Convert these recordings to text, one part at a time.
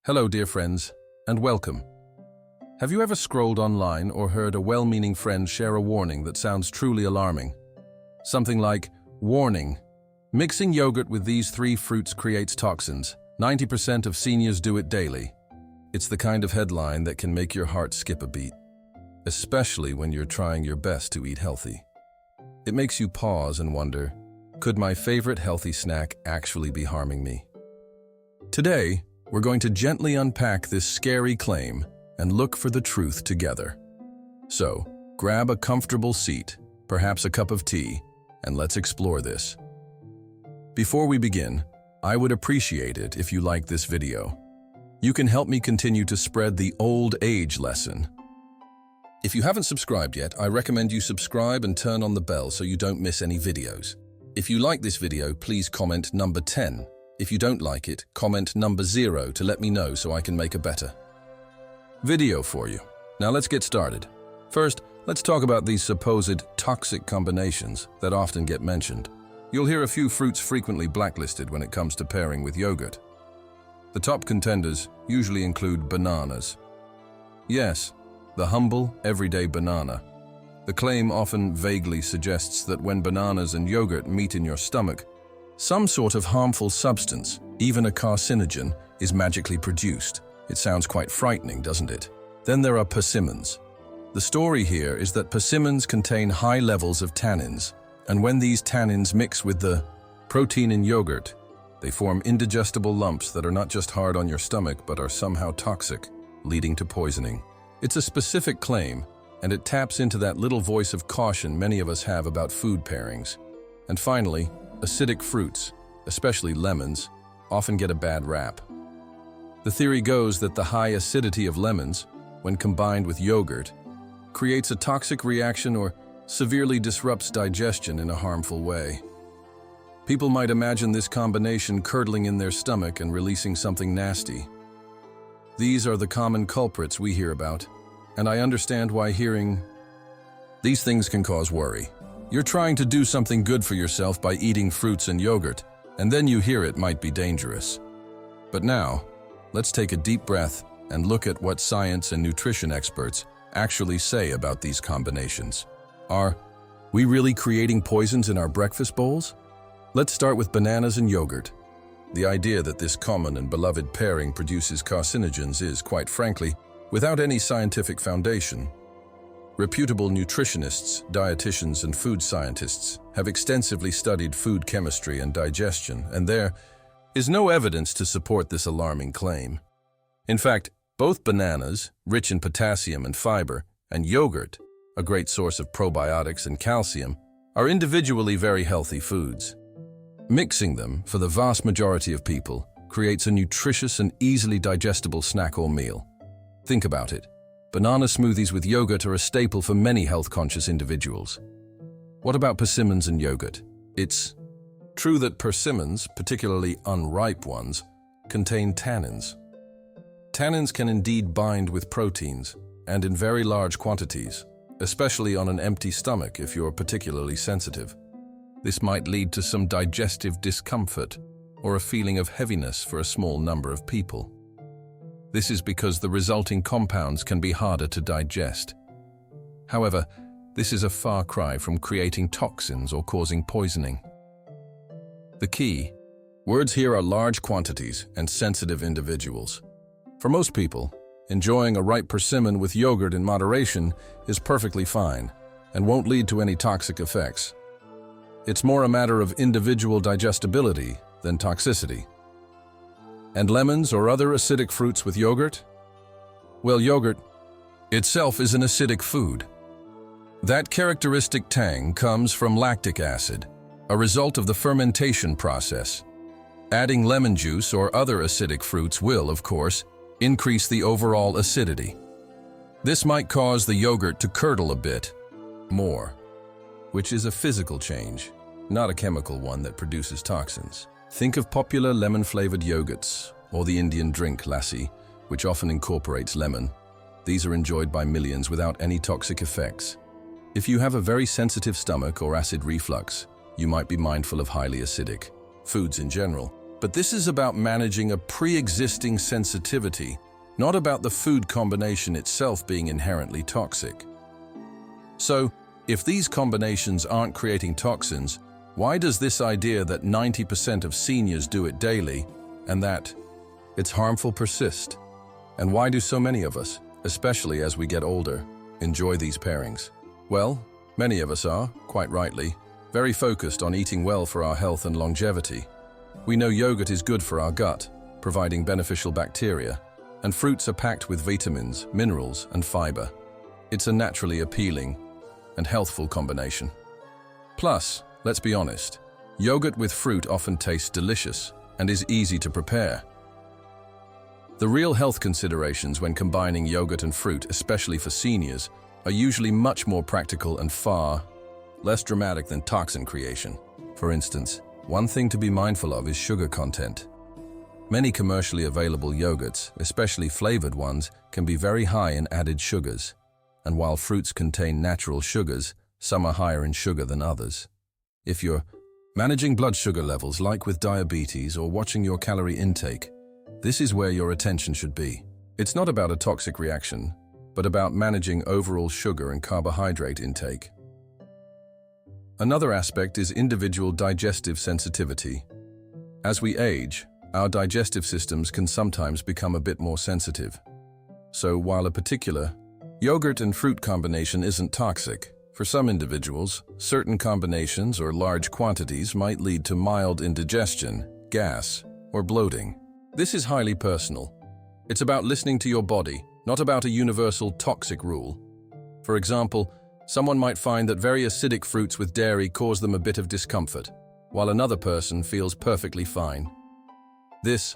Hello, dear friends, and welcome. Have you ever scrolled online or heard a well-meaning friend share a warning that sounds truly alarming? Something like, "Warning, mixing yogurt with these 3 fruits creates toxins. 90% of seniors do it daily." It's the kind of headline that can make your heart skip a beat, especially when you're trying your best to eat healthy. It makes you pause and wonder, could my favorite healthy snack actually be harming me? Today, we're going to gently unpack this scary claim and look for the truth together. So, grab a comfortable seat, perhaps a cup of tea, and let's explore this. Before we begin, I would appreciate it if you like this video. You can help me continue to spread the old age lesson. If you haven't subscribed yet, I recommend you subscribe and turn on the bell so you don't miss any videos. If you like this video, please comment number 10. If you don't like it, comment number 0 to let me know so I can make a better video for you. Now let's get started. First, let's talk about these supposed toxic combinations that often get mentioned. You'll hear a few fruits frequently blacklisted when it comes to pairing with yogurt. The top contenders usually include bananas. Yes, the humble, everyday banana. The claim often vaguely suggests that when bananas and yogurt meet in your stomach, some sort of harmful substance, even a carcinogen, is magically produced. It sounds quite frightening, doesn't it? Then there are persimmons. The story here is that persimmons contain high levels of tannins, and when these tannins mix with the protein in yogurt, they form indigestible lumps that are not just hard on your stomach but are somehow toxic, leading to poisoning. It's a specific claim, and it taps into that little voice of caution many of us have about food pairings. And finally, acidic fruits, especially lemons, often get a bad rap. The theory goes that the high acidity of lemons, when combined with yogurt, creates a toxic reaction or severely disrupts digestion in a harmful way. People might imagine this combination curdling in their stomach and releasing something nasty. These are the common culprits we hear about, and I understand why hearing these things can cause worry. You're trying to do something good for yourself by eating fruits and yogurt, and then you hear it might be dangerous. But now, let's take a deep breath and look at what science and nutrition experts actually say about these combinations. Are we really creating poisons in our breakfast bowls? Let's start with bananas and yogurt. The idea that this common and beloved pairing produces carcinogens is, quite frankly, without any scientific foundation. Reputable nutritionists, dietitians, and food scientists have extensively studied food chemistry and digestion, and there is no evidence to support this alarming claim. In fact, both bananas, rich in potassium and fiber, and yogurt, a great source of probiotics and calcium, are individually very healthy foods. Mixing them, for the vast majority of people, creates a nutritious and easily digestible snack or meal. Think about it. Banana smoothies with yogurt are a staple for many health-conscious individuals. What about persimmons and yogurt? It's true that persimmons, particularly unripe ones, contain tannins. Tannins can indeed bind with proteins, and in very large quantities, especially on an empty stomach if you're particularly sensitive. This might lead to some digestive discomfort or a feeling of heaviness for a small number of people. This is because the resulting compounds can be harder to digest. However, this is a far cry from creating toxins or causing poisoning. The key words here are large quantities and sensitive individuals. For most people, enjoying a ripe persimmon with yogurt in moderation is perfectly fine and won't lead to any toxic effects. It's more a matter of individual digestibility than toxicity. And lemons or other acidic fruits with yogurt? Well, yogurt itself is an acidic food. That characteristic tang comes from lactic acid, a result of the fermentation process. Adding lemon juice or other acidic fruits will, of course, increase the overall acidity. This might cause the yogurt to curdle a bit more, which is a physical change, not a chemical one that produces toxins. Think of popular lemon-flavored yogurts or the Indian drink lassi, which often incorporates lemon. These are enjoyed by millions without any toxic effects. If you have a very sensitive stomach or acid reflux, you might be mindful of highly acidic foods in general. But this is about managing a pre-existing sensitivity, not about the food combination itself being inherently toxic. So, if these combinations aren't creating toxins, why does this idea that 90% of seniors do it daily and that it's harmful persist? And why do so many of us, especially as we get older, enjoy these pairings? Well, many of us are, quite rightly, very focused on eating well for our health and longevity. We know yogurt is good for our gut, providing beneficial bacteria, and fruits are packed with vitamins, minerals, and fiber. It's a naturally appealing and healthful combination. Plus, let's be honest, yogurt with fruit often tastes delicious and is easy to prepare. The real health considerations when combining yogurt and fruit, especially for seniors, are usually much more practical and far less dramatic than toxin creation. For instance, one thing to be mindful of is sugar content. Many commercially available yogurts, especially flavored ones, can be very high in added sugars. And while fruits contain natural sugars, some are higher in sugar than others. If you're managing blood sugar levels like with diabetes or watching your calorie intake, this is where your attention should be. It's not about a toxic reaction, but about managing overall sugar and carbohydrate intake. Another aspect is individual digestive sensitivity. As we age, our digestive systems can sometimes become a bit more sensitive. So while a particular yogurt and fruit combination isn't toxic, for some individuals, certain combinations or large quantities might lead to mild indigestion, gas, or bloating. This is highly personal. It's about listening to your body, not about a universal toxic rule. For example, someone might find that very acidic fruits with dairy cause them a bit of discomfort, while another person feels perfectly fine. This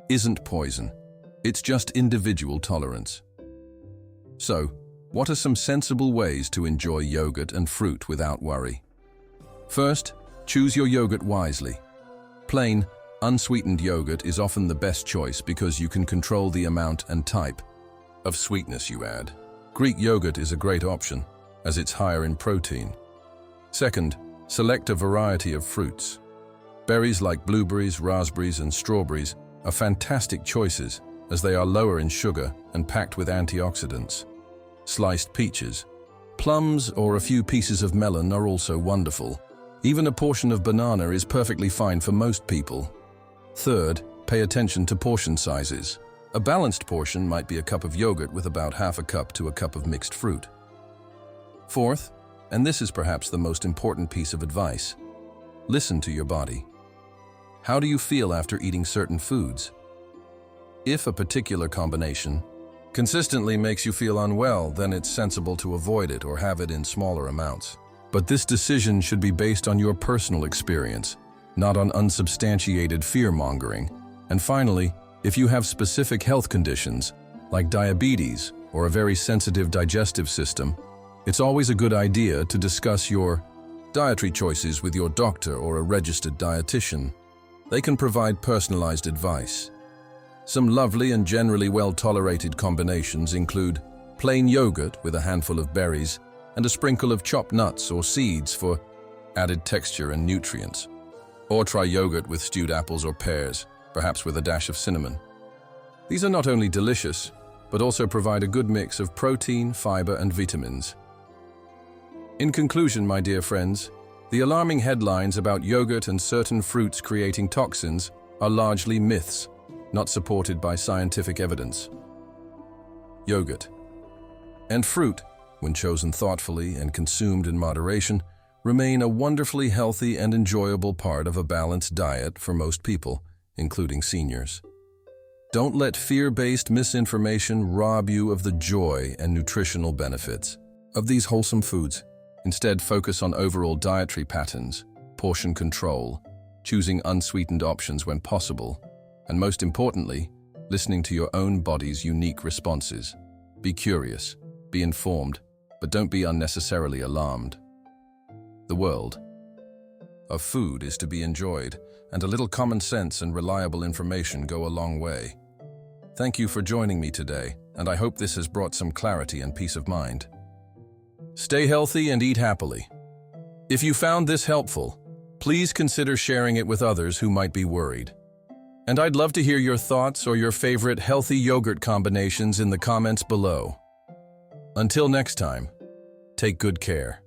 isn't poison. It's just individual tolerance. So, what are some sensible ways to enjoy yogurt and fruit without worry? First, choose your yogurt wisely. Plain, unsweetened yogurt is often the best choice because you can control the amount and type of sweetness you add. Greek yogurt is a great option, as it's higher in protein. Second, select a variety of fruits. Berries like blueberries, raspberries, and strawberries are fantastic choices as they are lower in sugar and packed with antioxidants. Sliced peaches, plums, or a few pieces of melon are also wonderful. Even a portion of banana is perfectly fine for most people. Third, pay attention to portion sizes. A balanced portion might be a cup of yogurt with about half a cup to a cup of mixed fruit. Fourth, and this is perhaps the most important piece of advice, listen to your body. How do you feel after eating certain foods? If a particular combination consistently makes you feel unwell, then it's sensible to avoid it or have it in smaller amounts. But this decision should be based on your personal experience, not on unsubstantiated fear-mongering. And finally, if you have specific health conditions, like diabetes or a very sensitive digestive system, it's always a good idea to discuss your dietary choices with your doctor or a registered dietitian. They can provide personalized advice. Some lovely and generally well-tolerated combinations include plain yogurt with a handful of berries and a sprinkle of chopped nuts or seeds for added texture and nutrients. Or try yogurt with stewed apples or pears, perhaps with a dash of cinnamon. These are not only delicious, but also provide a good mix of protein, fiber, and vitamins. In conclusion, my dear friends, the alarming headlines about yogurt and certain fruits creating toxins are largely myths, not supported by scientific evidence. Yogurt and fruit, when chosen thoughtfully and consumed in moderation, remain a wonderfully healthy and enjoyable part of a balanced diet for most people, including seniors. Don't let fear-based misinformation rob you of the joy and nutritional benefits of these wholesome foods. Instead, focus on overall dietary patterns, portion control, choosing unsweetened options when possible, and most importantly, listening to your own body's unique responses. Be curious, be informed, but don't be unnecessarily alarmed. The world of food is to be enjoyed, and a little common sense and reliable information go a long way. Thank you for joining me today, and I hope this has brought some clarity and peace of mind. Stay healthy and eat happily. If you found this helpful, please consider sharing it with others who might be worried. And I'd love to hear your thoughts or your favorite healthy yogurt combinations in the comments below. Until next time, take good care.